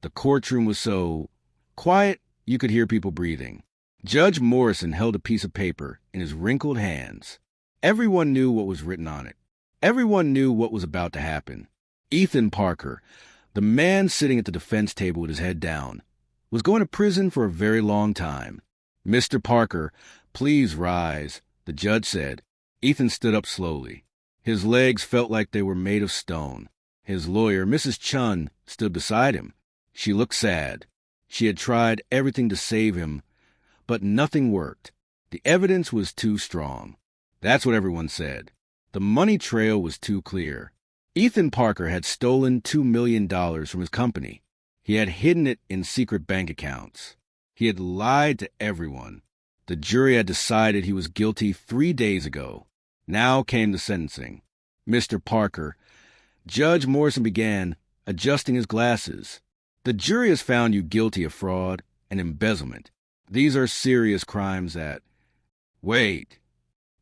The courtroom was so quiet you could hear people breathing. Judge Morrison held a piece of paper in his wrinkled hands. Everyone knew what was written on it. Everyone knew what was about to happen. Ethan Parker, the man sitting at the defense table with his head down, was going to prison for a very long time. "Mr. Parker, please rise," the judge said. Ethan stood up slowly. His legs felt like they were made of stone. His lawyer, Mrs. Chun, stood beside him. She looked sad. She had tried everything to save him, but nothing worked. The evidence was too strong. That's what everyone said. The money trail was too clear. Ethan Parker had stolen $2 million from his company. He had hidden it in secret bank accounts. He had lied to everyone. The jury had decided he was guilty 3 days ago. Now came the sentencing. "Mr. Parker," Judge Morrison began, adjusting his glasses. "The jury has found you guilty of fraud and embezzlement. These are serious crimes that—" "Wait."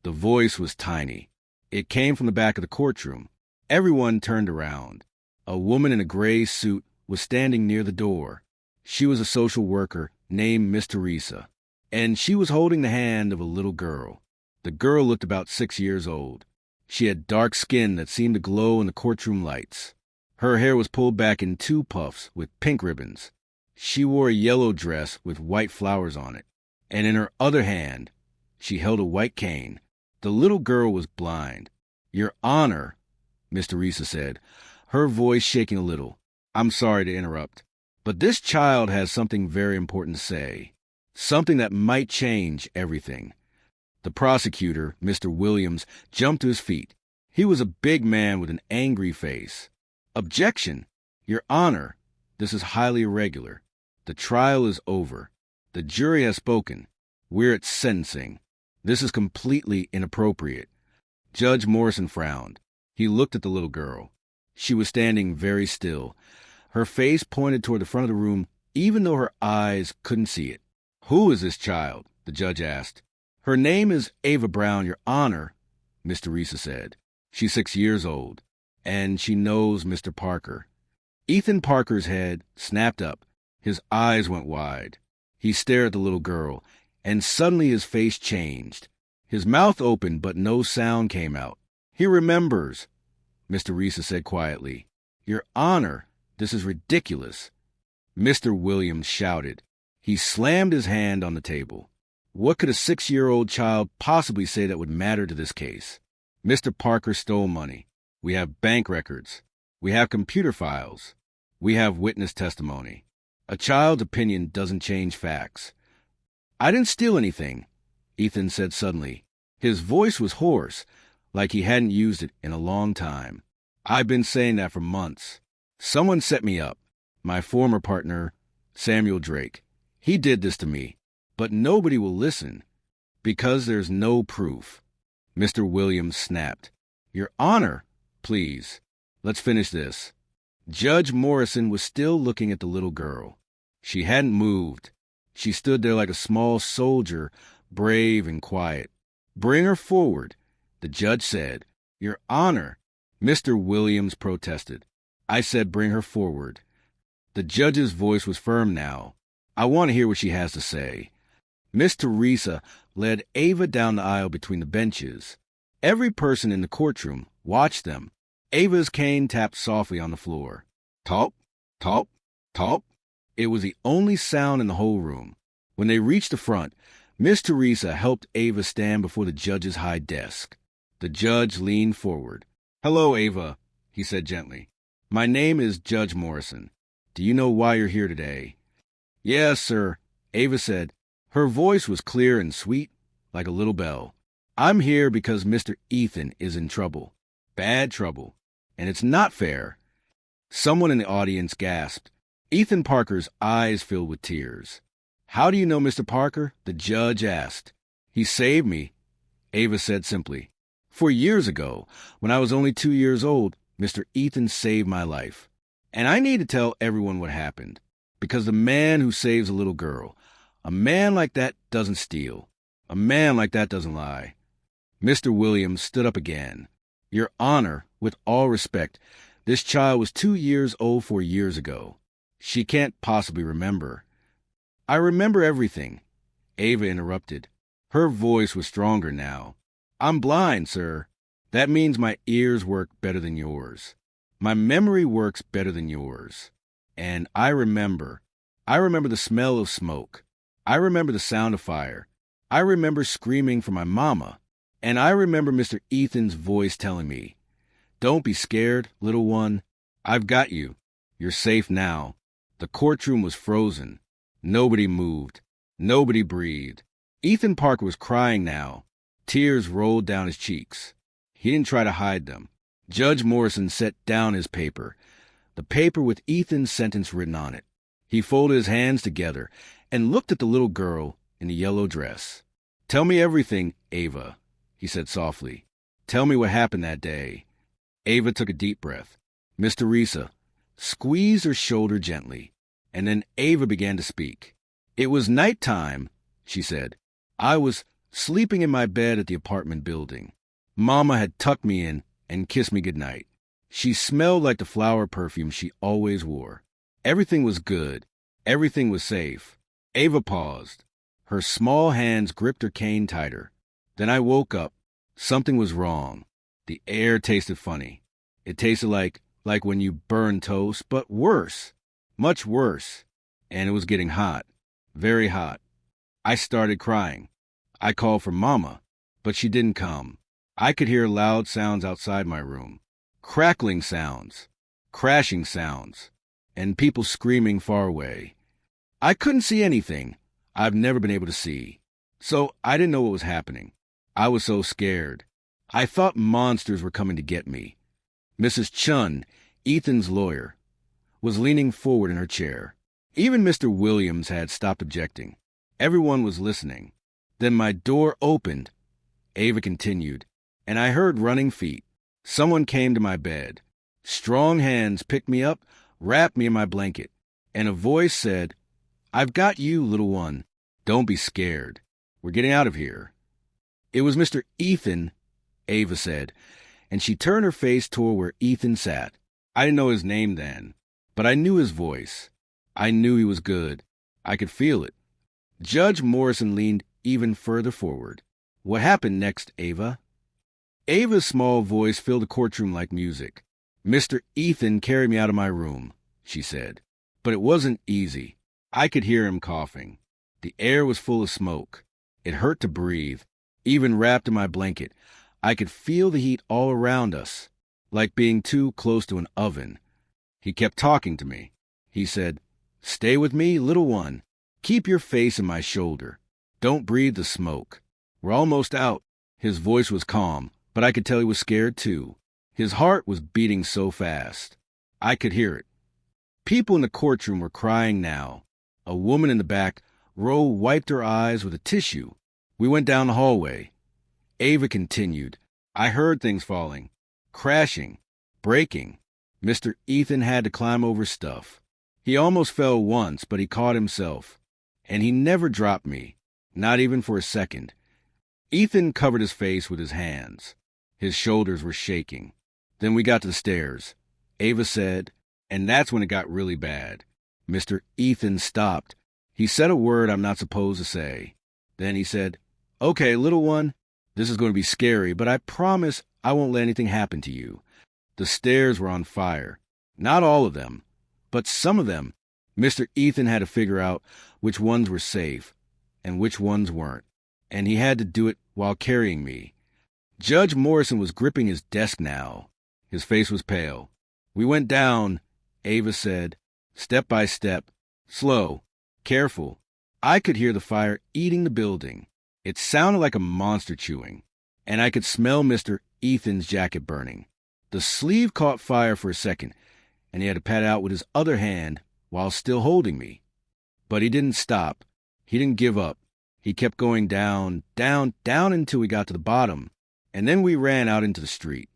The voice was tiny. It came from the back of the courtroom. Everyone turned around. A woman in a gray suit was standing near the door. She was a social worker named Miss Teresa, and she was holding the hand of a little girl. The girl looked about 6 years old. She had dark skin that seemed to glow in the courtroom lights. Her hair was pulled back in 2 puffs with pink ribbons. She wore a yellow dress with white flowers on it, and in her other hand, she held a white cane. The little girl was blind. "Your Honor," Miss Teresa said, her voice shaking a little. "I'm sorry to interrupt, but this child has something very important to say, something that might change everything." The prosecutor, Mr. Williams, jumped to his feet. He was a big man with an angry face. "Objection! Your Honor, this is highly irregular. The trial is over. The jury has spoken. We're at sentencing. This is completely inappropriate." Judge Morrison frowned. He looked at the little girl. She was standing very still. Her face pointed toward the front of the room, even though her eyes couldn't see it. "Who is this child?" the judge asked. "Her name is Ava Brown, Your Honor," Miss Teresa said. "She's 6 years old, and she knows Mr. Parker." Ethan Parker's head snapped up. His eyes went wide. He stared at the little girl, and suddenly his face changed. His mouth opened, but no sound came out. "He remembers," Miss Teresa said quietly. "Your Honor, this is ridiculous." Mr. Williams shouted. He slammed his hand on the table. What could a 6-year-old child possibly say that would matter to this case? Mr. Parker stole money. We have bank records. We have computer files. We have witness testimony. A child's opinion doesn't change facts. "I didn't steal anything," Ethan said suddenly. His voice was hoarse, like he hadn't used it in a long time. "I've been saying that for months. Someone set me up. My former partner, Samuel Drake. He did this to me. But nobody will listen, because there's no proof." Mr. Williams snapped. "Your Honor, please, let's finish this." Judge Morrison was still looking at the little girl. She hadn't moved. She stood there like a small soldier, brave and quiet. "Bring her forward," the judge said. "Your Honor," Mr. Williams protested. "I said bring her forward." The judge's voice was firm now. "I want to hear what she has to say." Miss Teresa led Ava down the aisle between the benches. Every person in the courtroom watched them. Ava's cane tapped softly on the floor. Talk, talk, talk. It was the only sound in the whole room. When they reached the front, Miss Teresa helped Ava stand before the judge's high desk. The judge leaned forward. "Hello, Ava," he said gently. "My name is Judge Morrison. Do you know why you're here today?" "Yes, sir," Ava said. Her voice was clear and sweet, like a little bell. "I'm here because Mr. Ethan is in trouble. Bad trouble. And it's not fair." Someone in the audience gasped. Ethan Parker's eyes filled with tears. "How do you know Mr. Parker?" the judge asked. "He saved me," Ava said simply. "4 years ago, when I was only 2 years old, Mr. Ethan saved my life. And I need to tell everyone what happened. Because the man who saves a little girl, a man like that doesn't steal. A man like that doesn't lie." Mr. Williams stood up again. "Your Honor, with all respect, this child was 2 years old 4 years ago. She can't possibly remember. I remember everything, Ava interrupted. Her voice was stronger now. I'm blind, sir. That means my ears work better than yours. My memory works better than yours. And I remember the smell of smoke. I remember the sound of fire. I remember screaming for my mama. And I remember Mr. Ethan's voice telling me, "Don't be scared, little one. I've got you. You're safe now." The courtroom was frozen. Nobody moved. Nobody breathed. Ethan Parker was crying now. Tears rolled down his cheeks. He didn't try to hide them. Judge Morrison set down his paper, the paper with Ethan's sentence written on it. He folded his hands together and looked at the little girl in the yellow dress. "Tell me everything, Ava," he said softly. "Tell me what happened that day." Ava took a deep breath. Miss Teresa squeezed her shoulder gently, and then Ava began to speak. "It was nighttime," she said. "I was sleeping in my bed at the apartment building. Mama had tucked me in and kissed me goodnight. She smelled like the flower perfume she always wore. Everything was good. Everything was safe." Ava paused. Her small hands gripped her cane tighter. "Then I woke up. Something was wrong. The air tasted funny. It tasted like when you burn toast, but worse. Much worse. And it was getting hot. Very hot. I started crying. I called for Mama, but she didn't come. I could hear loud sounds outside my room. Crackling sounds. Crashing sounds. And people screaming far away. I couldn't see anything. I've never been able to see. So I didn't know what was happening. I was so scared. I thought monsters were coming to get me." Mrs. Chun, Ethan's lawyer, was leaning forward in her chair. Even Mr. Williams had stopped objecting. Everyone was listening. Then my door opened, Ava continued, and I heard running feet. Someone came to my bed. Strong hands picked me up, wrapped me in my blanket, and a voice said, "I've got you, little one. Don't be scared. We're getting out of here." "It was Mr. Ethan," Ava said, and she turned her face toward where Ethan sat. I didn't know his name then, but I knew his voice. I knew he was good. I could feel it. Judge Morrison leaned even further forward. "What happened next, Ava?" Ava's small voice filled the courtroom like music. "Mr. Ethan carried me out of my room," she said. "But it wasn't easy. I could hear him coughing. The air was full of smoke. It hurt to breathe. Even wrapped in my blanket, I could feel the heat all around us, like being too close to an oven. He kept talking to me. He said, 'Stay with me, little one. Keep your face in my shoulder. Don't breathe the smoke. We're almost out.' His voice was calm, but I could tell he was scared too. His heart was beating so fast. I could hear it. People in the courtroom were crying now. A woman in the back row wiped her eyes with a tissue. We went down the hallway. Ava continued. I heard things falling, crashing, breaking. Mr. Ethan had to climb over stuff. He almost fell once, but he caught himself. And he never dropped me, not even for a second. Ethan covered his face with his hands. His shoulders were shaking. Then we got to the stairs. Ava said, and that's when it got really bad. Mr. Ethan stopped. He said a word I'm not supposed to say. Then he said, "Okay, little one, this is going to be scary, but I promise I won't let anything happen to you." The stairs were on fire. Not all of them, but some of them. Mr. Ethan had to figure out which ones were safe and which ones weren't, and he had to do it while carrying me. Judge Morrison was gripping his desk now. His face was pale. We went down, Ava said, step by step, slow, careful. I could hear the fire eating the building. It sounded like a monster chewing, and I could smell Mr. Ethan's jacket burning. The sleeve caught fire for a second, and he had to pat it out with his other hand while still holding me. But he didn't stop. He didn't give up. He kept going down, down, down until we got to the bottom, and then we ran out into the street.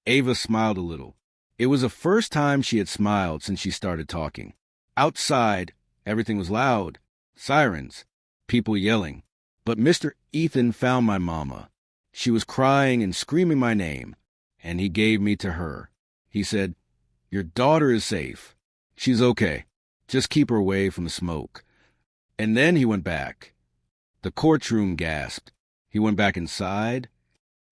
Ava smiled a little. It was the first time she had smiled since she started talking. Outside, everything was loud. Sirens. People yelling. But Mr. Ethan found my mama. She was crying and screaming my name, and he gave me to her. He said, "Your daughter is safe. She's okay. Just keep her away from the smoke. And then he went back. The courtroom gasped. He went back inside.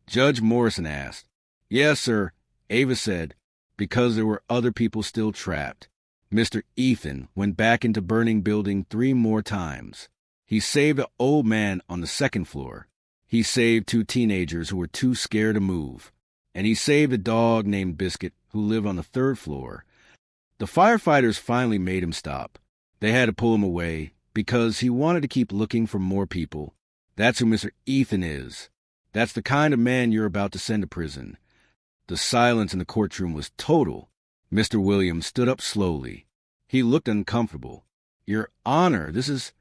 Judge Morrison asked. Yes, sir, Ava said, because there were other people still trapped. Mr. Ethan went back into burning building 3 more times. He saved an old man on the 2nd floor. He saved 2 teenagers who were too scared to move. And he saved a dog named Biscuit who lived on the 3rd floor. The firefighters finally made him stop. They had to pull him away because he wanted to keep looking for more people. That's who Mr. Ethan is. That's the kind of man you're about to send to prison. The silence in the courtroom was total. Mr. Williams stood up slowly. He looked uncomfortable. Your Honor, this is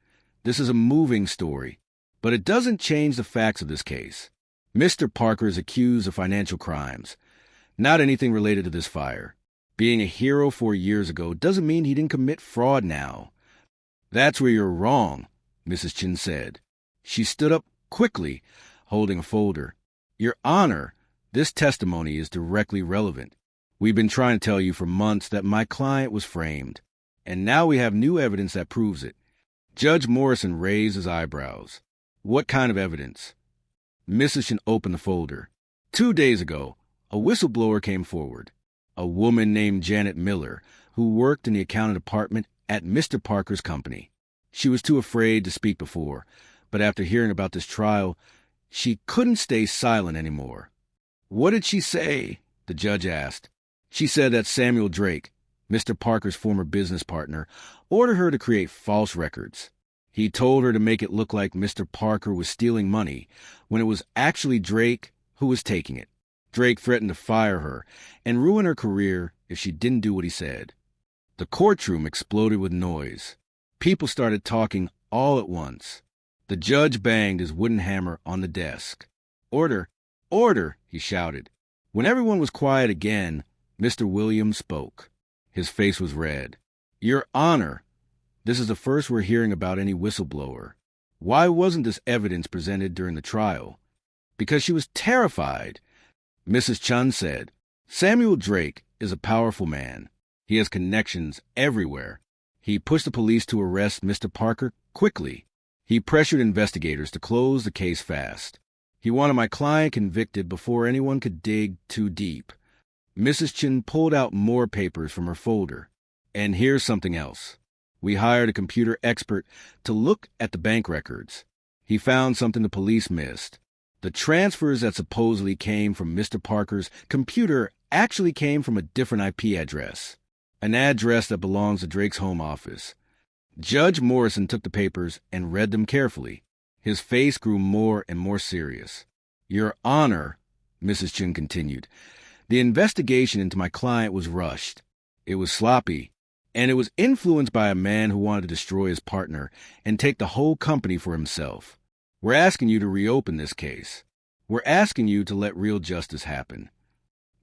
a moving story, but it doesn't change the facts of this case. Mr. Parker is accused of financial crimes, not anything related to this fire. Being a hero 4 years ago doesn't mean he didn't commit fraud now. That's where you're wrong, Mrs. Chin said. She stood up quickly, holding a folder. Your Honor, this testimony is directly relevant. We've been trying to tell you for months that my client was framed, and now we have new evidence that proves it. Judge Morrison raised his eyebrows. What kind of evidence? Mrs. Chin opened the folder. 2 days ago, a whistleblower came forward. A woman named Janet Miller, who worked in the accounting department at Mr. Parker's company. She was too afraid to speak before, but after hearing about this trial, she couldn't stay silent anymore. What did she say? The judge asked. She said that Samuel Drake, Mr. Parker's former business partner, ordered her to create false records. He told her to make it look like Mr. Parker was stealing money when it was actually Drake who was taking it. Drake threatened to fire her and ruin her career if she didn't do what he said. The courtroom exploded with noise. People started talking all at once. The judge banged his wooden hammer on the desk. Order! Order! He shouted. When everyone was quiet again, Mr. Williams spoke. His face was red. Your Honor, this is the first we're hearing about any whistleblower. Why wasn't this evidence presented during the trial? Because she was terrified. Mrs. Chun said, Samuel Drake is a powerful man. He has connections everywhere. He pushed the police to arrest Mr. Parker quickly. He pressured investigators to close the case fast. He wanted my client convicted before anyone could dig too deep. Mrs. Chin pulled out more papers from her folder. And here's something else. We hired a computer expert to look at the bank records. He found something the police missed. The transfers that supposedly came from Mr. Parker's computer actually came from a different IP address, an address that belongs to Drake's home office. Judge Morrison took the papers and read them carefully. His face grew more and more serious. Your Honor, Mrs. Chin continued, the investigation into my client was rushed. It was sloppy, and it was influenced by a man who wanted to destroy his partner and take the whole company for himself. We're asking you to reopen this case. We're asking you to let real justice happen.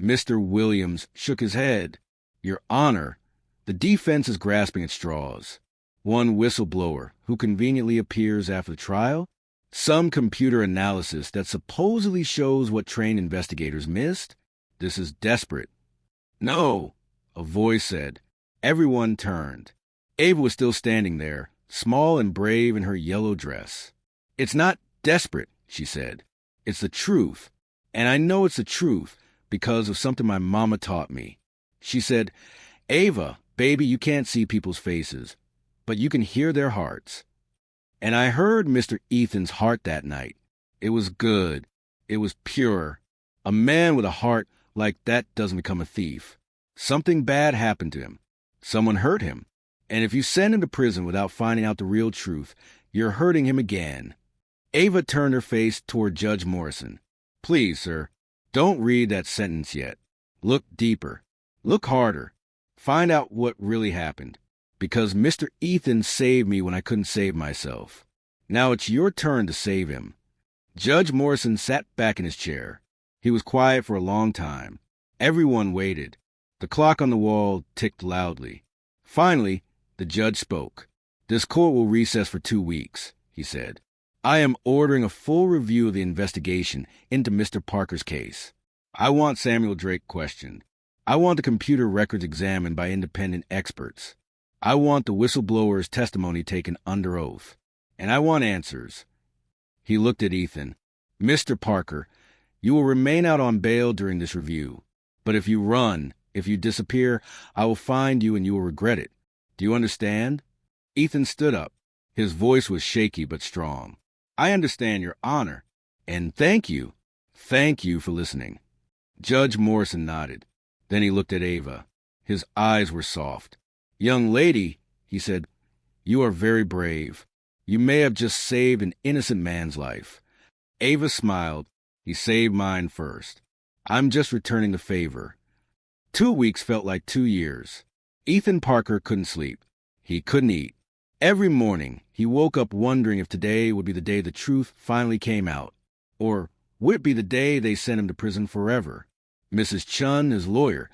Mr. Williams shook his head. Your Honor, the defense is grasping at straws. One whistleblower who conveniently appears after the trial, some computer analysis that supposedly shows what trained investigators missed. This is desperate. No, a voice said. Everyone turned. Ava was still standing there, small and brave in her yellow dress. It's not desperate, she said. It's the truth. And I know it's the truth because of something my mama taught me. She said, Ava, baby, you can't see people's faces, but you can hear their hearts. And I heard Mr. Ethan's heart that night. It was good. It was pure. A man with a heart like that doesn't become a thief. Something bad happened to him. Someone hurt him. And if you send him to prison without finding out the real truth, you're hurting him again. Ava turned her face toward Judge Morrison. Please, sir, don't read that sentence yet. Look deeper. Look harder. Find out what really happened. Because Mr. Ethan saved me when I couldn't save myself. Now it's your turn to save him. Judge Morrison sat back in his chair. He was quiet for a long time. Everyone waited. The clock on the wall ticked loudly. Finally, the judge spoke. This court will recess for 2 weeks, he said. I am ordering a full review of the investigation into Mr. Parker's case. I want Samuel Drake questioned. I want the computer records examined by independent experts. I want the whistleblower's testimony taken under oath. And I want answers. He looked at Ethan. Mr. Parker, you will remain out on bail during this review. But if you run, if you disappear, I will find you and you will regret it. Do you understand? Ethan stood up. His voice was shaky but strong. I understand, Your Honor. And thank you. Thank you for listening. Judge Morrison nodded. Then he looked at Ava. His eyes were soft. Young lady, he said, you are very brave. You may have just saved an innocent man's life. Ava smiled. He saved mine first. I'm just returning the favor. 2 weeks felt like 2 years. Ethan Parker couldn't sleep. He couldn't eat. Every morning, he woke up wondering if today would be the day the truth finally came out. Or would it be the day they sent him to prison forever? Mrs. Chun, his lawyer,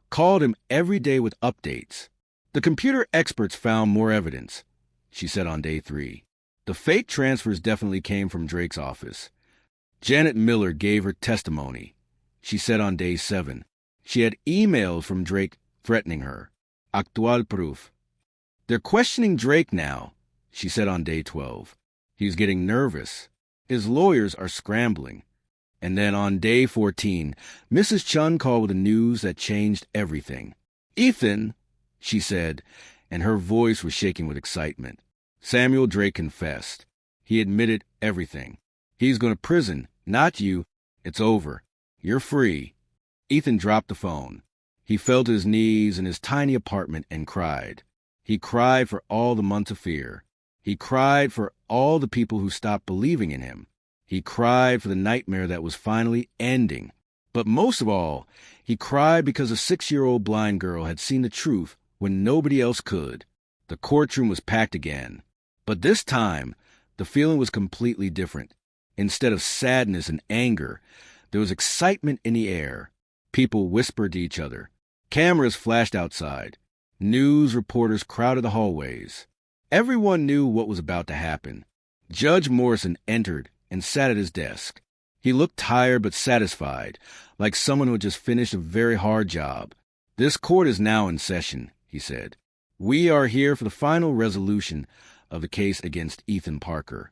called him every day with updates. The computer experts found more evidence, she said on day 3. The fake transfers definitely came from Drake's office. Janet Miller gave her testimony, she said on day 7. She had emails from Drake threatening her. Actual proof. They're questioning Drake now, she said on day 12. He's getting nervous. His lawyers are scrambling. And then on day 14, Mrs. Chun called with the news that changed everything. Ethan, she said, and her voice was shaking with excitement. Samuel Drake confessed. He admitted everything. He's going to prison, not you. It's over. You're free. Ethan dropped the phone. He fell to his knees in his tiny apartment and cried. He cried for all the months of fear. He cried for all the people who stopped believing in him. He cried for the nightmare that was finally ending. But most of all, he cried because a 6-year-old blind girl had seen the truth when nobody else could. The courtroom was packed again. But this time, the feeling was completely different. Instead of sadness and anger, there was excitement in the air. People whispered to each other. Cameras flashed outside. News reporters crowded the hallways. Everyone knew what was about to happen. Judge Morrison entered and sat at his desk. He looked tired but satisfied, like someone who had just finished a very hard job. This court is now in session, he said. We are here for the final resolution of the case against Ethan Parker.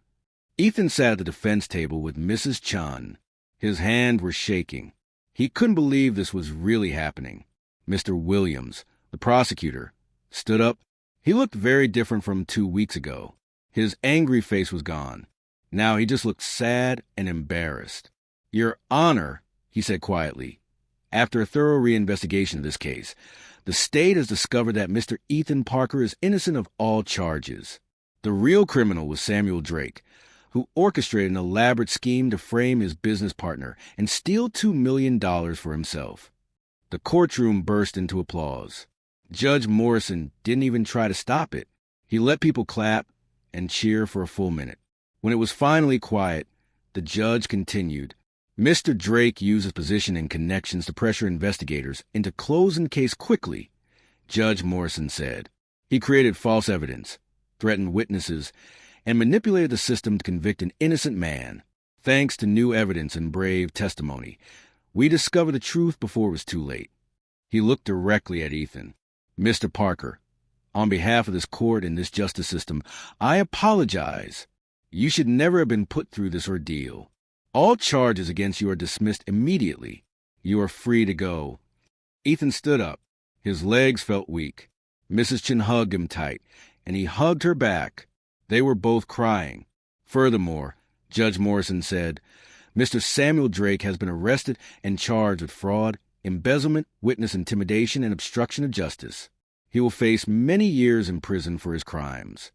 Ethan sat at the defense table with Mrs. Chun. His hands were shaking. He couldn't believe this was really happening. Mr. Williams, the prosecutor, stood up. He looked very different from 2 weeks ago. His angry face was gone. Now he just looked sad and embarrassed. Your Honor, he said quietly, after a thorough reinvestigation of this case, the state has discovered that Mr. Ethan Parker is innocent of all charges. The real criminal was Samuel Drake, who orchestrated an elaborate scheme to frame his business partner and steal $2 million for himself. The courtroom burst into applause. Judge Morrison didn't even try to stop it. He let people clap and cheer for a full minute. When it was finally quiet, the judge continued. Mr. Drake used his position and connections to pressure investigators into closing the case quickly, Judge Morrison said. He created false evidence, threatened witnesses, and manipulated the system to convict an innocent man. Thanks to new evidence and brave testimony, we discovered the truth before it was too late. He looked directly at Ethan. Mr. Parker, on behalf of this court and this justice system, I apologize. You should never have been put through this ordeal. All charges against you are dismissed immediately. You are free to go. Ethan stood up. His legs felt weak. Mrs. Chun hugged him tight, and he hugged her back. They were both crying. Furthermore, Judge Morrison said, Mr. Samuel Drake has been arrested and charged with fraud, embezzlement, witness intimidation, and obstruction of justice. He will face many years in prison for his crimes.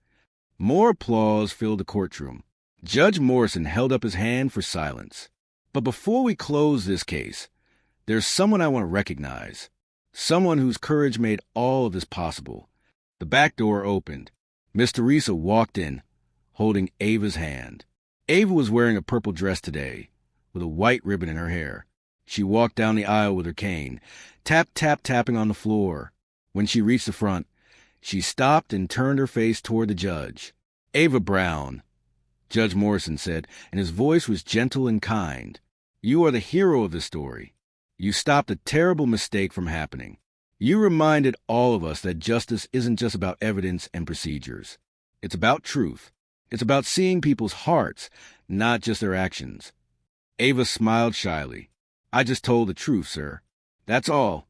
More applause filled the courtroom. Judge Morrison held up his hand for silence. But before we close this case, there's someone I want to recognize. Someone whose courage made all of this possible. The back door opened. Miss Teresa walked in, holding Ava's hand. Ava was wearing a purple dress today, with a white ribbon in her hair. She walked down the aisle with her cane, tapping on the floor. When she reached the front, she stopped and turned her face toward the judge. Ava Brown, Judge Morrison said, and his voice was gentle and kind. You are the hero of the story. You stopped a terrible mistake from happening. You reminded all of us that justice isn't just about evidence and procedures. It's about truth. It's about seeing people's hearts, not just their actions. Ava smiled shyly. I just told the truth, sir. That's all.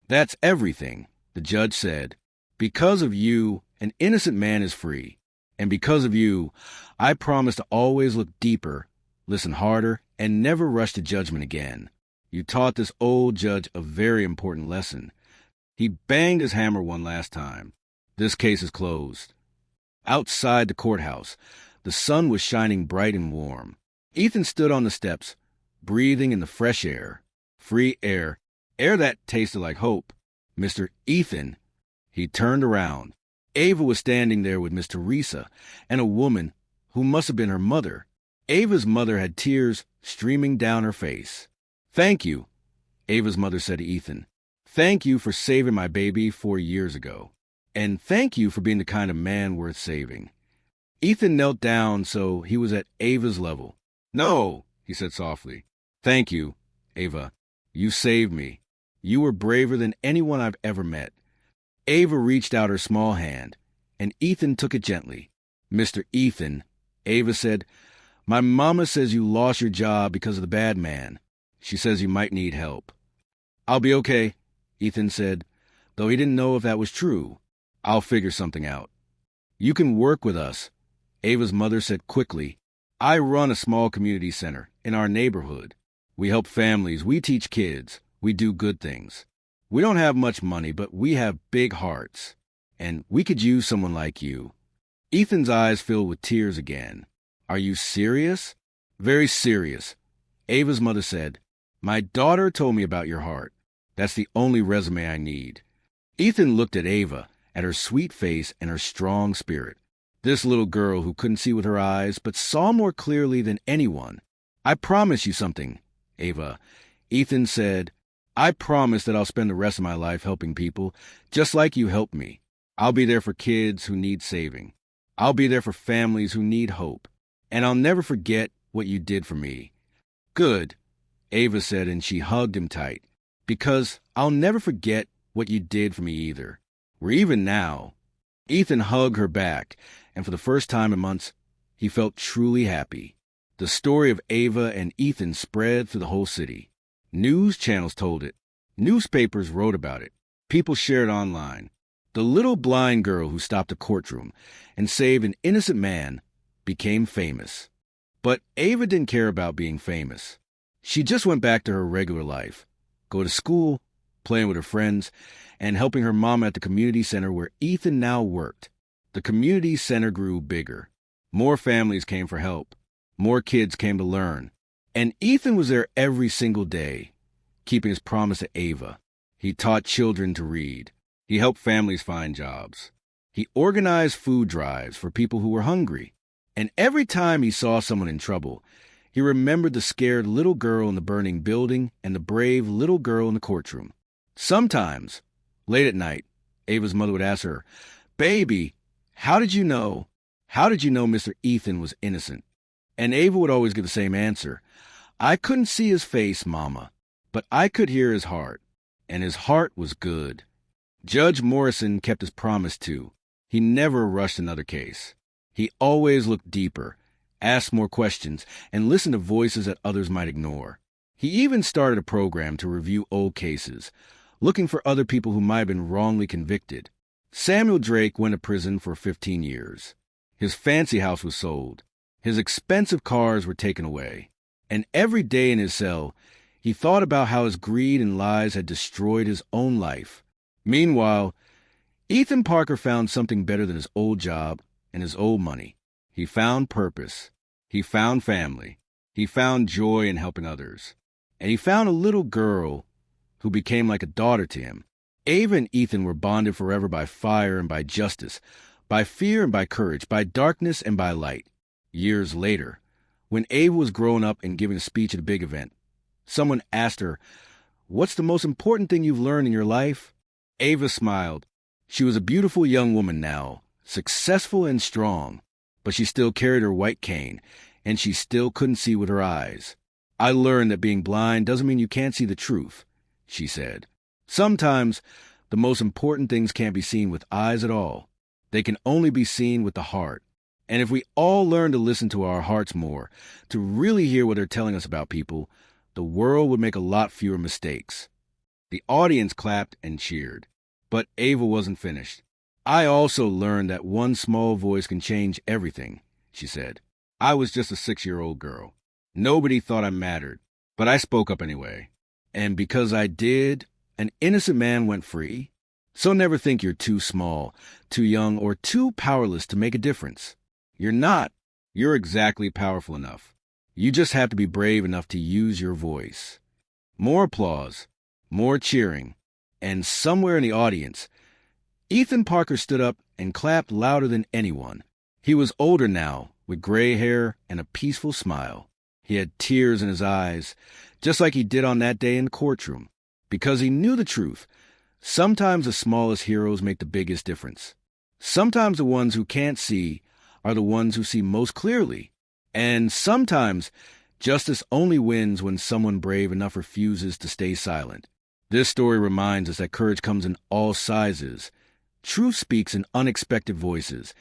That's everything, the judge said. Because of you, an innocent man is free. And because of you, I promise to always look deeper, listen harder, and never rush to judgment again. You taught this old judge a very important lesson. He banged his hammer one last time. This case is closed. Outside the courthouse, the sun was shining bright and warm. Ethan stood on the steps, breathing in the fresh air. Free air. Air that tasted like hope. Mr. Ethan. He turned around. Ava was standing there with Miss Teresa and a woman who must have been her mother. Ava's mother had tears streaming down her face. Thank you, Ava's mother said to Ethan. Thank you for saving my baby 4 years ago. And thank you for being the kind of man worth saving. Ethan knelt down so he was at Ava's level. No, he said softly. Thank you, Ava. You saved me. You were braver than anyone I've ever met. Ava reached out her small hand, and Ethan took it gently. Mr. Ethan, Ava said, my mama says you lost your job because of the bad man. She says you might need help. I'll be okay, Ethan said, though he didn't know if that was true. I'll figure something out. You can work with us, Ava's mother said quickly. I run a small community center in our neighborhood. We help families, we teach kids, we do good things. We don't have much money, but we have big hearts, and we could use someone like you. Ethan's eyes filled with tears again. Are you serious? Very serious, Ava's mother said. My daughter told me about your heart. That's the only resume I need. Ethan looked at Ava, at her sweet face and her strong spirit. This little girl who couldn't see with her eyes, but saw more clearly than anyone. I promise you something, Ava. Ethan said, I promise that I'll spend the rest of my life helping people, just like you helped me. I'll be there for kids who need saving. I'll be there for families who need hope. And I'll never forget what you did for me. Good, Ava said, and she hugged him tight. Because I'll never forget what you did for me either. We're even now. Ethan hugged her back, and for the first time in months, he felt truly happy. The story of Ava and Ethan spread through the whole city. News channels told it. Newspapers wrote about it. People shared online. The little blind girl who stopped a courtroom and saved an innocent man became famous. But Ava didn't care about being famous. She just went back to her regular life. Go to school, playing with her friends, and helping her mom at the community center where Ethan now worked. The community center grew bigger. More families came for help. More kids came to learn. And Ethan was there every single day, keeping his promise to Ava. He taught children to read. He helped families find jobs. He organized food drives for people who were hungry. And every time he saw someone in trouble, he remembered the scared little girl in the burning building and the brave little girl in the courtroom. Sometimes, late at night, Ava's mother would ask her, Baby, how did you know? How did you know Mr. Ethan was innocent? And Ava would always give the same answer. I couldn't see his face, Mama, but I could hear his heart, and his heart was good. Judge Morrison kept his promise, too. He never rushed another case. He always looked deeper, asked more questions, and listened to voices that others might ignore. He even started a program to review old cases, looking for other people who might have been wrongly convicted. Samuel Drake went to prison for 15 years. His fancy house was sold. His expensive cars were taken away. And every day in his cell, he thought about how his greed and lies had destroyed his own life. Meanwhile, Ethan Parker found something better than his old job and his old money. He found purpose. He found family. He found joy in helping others. And he found a little girl who became like a daughter to him. Ava and Ethan were bonded forever by fire and by justice, by fear and by courage, by darkness and by light. Years later, when Ava was growing up and giving a speech at a big event, someone asked her, What's the most important thing you've learned in your life? Ava smiled. She was a beautiful young woman now, successful and strong, but she still carried her white cane, and she still couldn't see with her eyes. I learned that being blind doesn't mean you can't see the truth, she said. Sometimes, the The most important things can't be seen with eyes at all. They can only be seen with the heart. And if we all learn to listen to our hearts more, to really hear what they're telling us about people, the world would make a lot fewer mistakes. The audience clapped and cheered. But Ava wasn't finished. I also learned that one small voice can change everything, she said. I was just a 6-year-old girl. Nobody thought I mattered, but I spoke up anyway. And because I did, an innocent man went free. So never think you're too small, too young, or too powerless to make a difference. You're not. You're exactly powerful enough. You just have to be brave enough to use your voice. More applause, more cheering, and somewhere in the audience, Ethan Parker stood up and clapped louder than anyone. He was older now, with gray hair and a peaceful smile. He had tears in his eyes, just like he did on that day in the courtroom, because he knew the truth. Sometimes the smallest heroes make the biggest difference. Sometimes the ones who can't see are the ones who see most clearly. And sometimes justice only wins when someone brave enough refuses to stay silent. This story reminds us that courage comes in all sizes. Truth speaks in unexpected voices,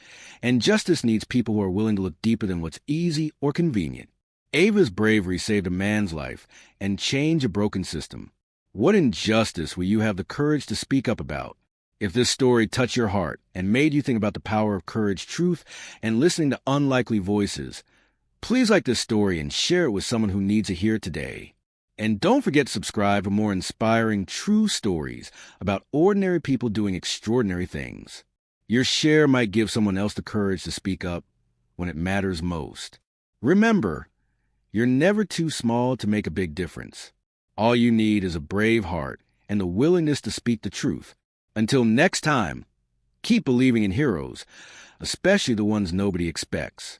and justice needs people who are willing to look deeper than what's easy or convenient. Ava's bravery saved a man's life and changed a broken system. What injustice will you have the courage to speak up about? If this story touched your heart and made you think about the power of courage, truth, and listening to unlikely voices, please like this story and share it with someone who needs to hear it today. And don't forget to subscribe for more inspiring, true stories about ordinary people doing extraordinary things. Your share might give someone else the courage to speak up when it matters most. Remember, you're never too small to make a big difference. All you need is a brave heart and the willingness to speak the truth. Until next time, keep believing in heroes, especially the ones nobody expects.